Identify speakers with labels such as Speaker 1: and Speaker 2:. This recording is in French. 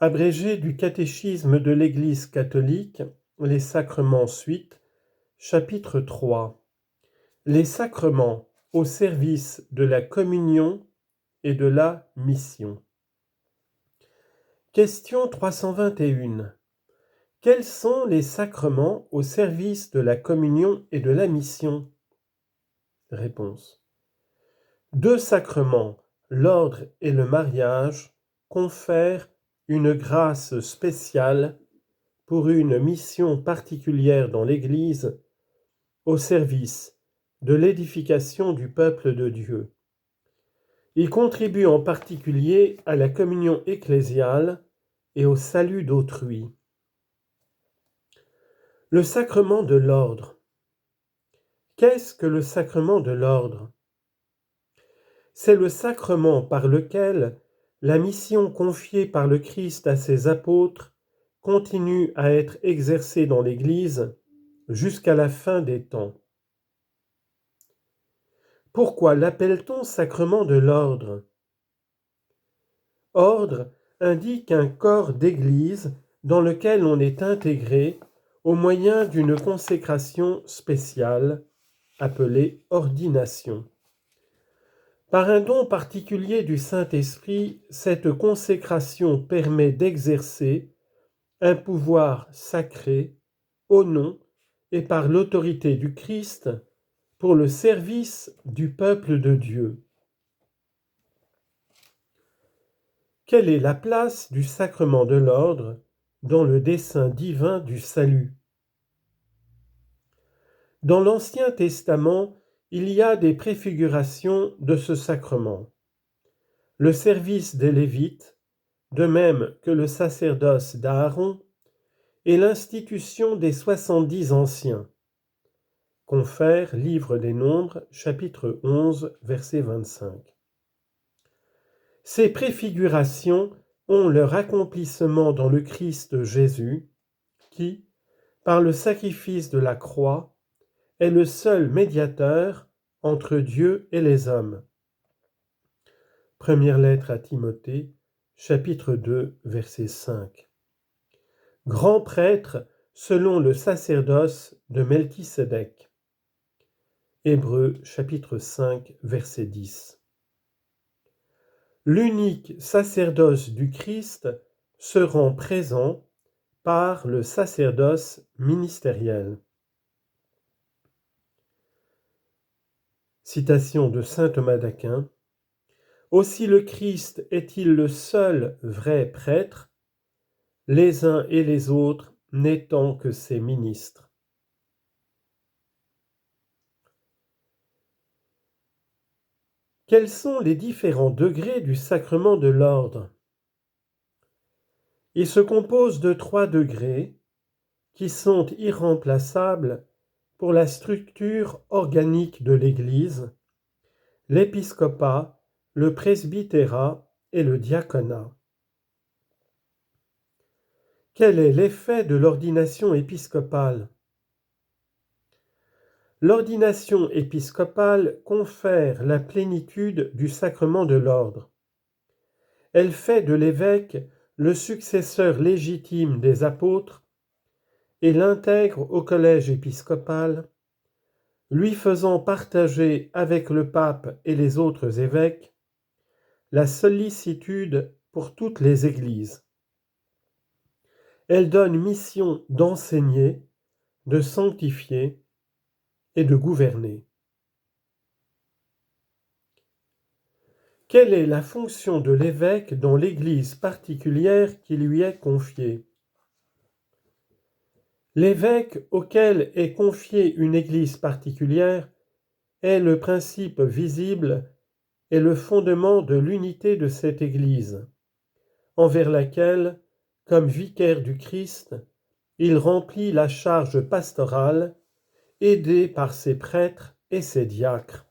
Speaker 1: Abrégé du catéchisme de l'Église catholique, les sacrements suite, chapitre 3. Les sacrements au service de la communion et de la mission. Question 321. Quels sont les sacrements au service de la communion et de la mission? Réponse. 2 sacrements, l'ordre et le mariage, confèrent une grâce spéciale pour une mission particulière dans l'Église au service de l'édification du peuple de Dieu. Ils contribuent en particulier à la communion ecclésiale et au salut d'autrui. Le sacrement de l'ordre. Qu'est-ce que le sacrement de l'ordre? C'est le sacrement par lequel la mission confiée par le Christ à ses apôtres continue à être exercée dans l'Église jusqu'à la fin des temps. Pourquoi l'appelle-t-on sacrement de l'ordre? Ordre indique un corps d'Église dans lequel on est intégré au moyen d'une consécration spéciale appelée ordination. Par un don particulier du Saint-Esprit, cette consécration permet d'exercer un pouvoir sacré au nom et par l'autorité du Christ pour le service du peuple de Dieu. Quelle est la place du sacrement de l'ordre dans le dessein divin du salut? Dans l'Ancien Testament, il y a des préfigurations de ce sacrement. Le service des Lévites, de même que le sacerdoce d'Aaron, et l'institution des 70 anciens. Confère, Livre des Nombres, chapitre 11, verset 25. Ces préfigurations ont leur accomplissement dans le Christ Jésus, qui, par le sacrifice de la croix, est le seul médiateur entre Dieu et les hommes. Première lettre à Timothée, chapitre 2, verset 5. Grand prêtre selon le sacerdoce de Melchisédek. Hébreux, chapitre 5, verset 10. L'unique sacerdoce du Christ se rend présent par le sacerdoce ministériel. Citation de saint Thomas d'Aquin. Aussi le Christ est-il le seul vrai prêtre, les uns et les autres n'étant que ses ministres. Quels sont les différents degrés du sacrement de l'ordre? Il se compose de 3 degrés qui sont irremplaçables pour la structure organique de l'Église, l'épiscopat, le presbytérat et le diaconat. Quel est l'effet de l'ordination épiscopale? L'ordination épiscopale confère la plénitude du sacrement de l'ordre. Elle fait de l'évêque le successeur légitime des apôtres et l'intègre au collège épiscopal, lui faisant partager avec le pape et les autres évêques la sollicitude pour toutes les églises. Elle donne mission d'enseigner, de sanctifier et de gouverner. Quelle est la fonction de l'évêque dans l'Église particulière qui lui est confiée? L'évêque auquel est confiée une Église particulière est le principe visible et le fondement de l'unité de cette Église, envers laquelle, comme vicaire du Christ, il remplit la charge pastorale, aidé par ses prêtres et ses diacres.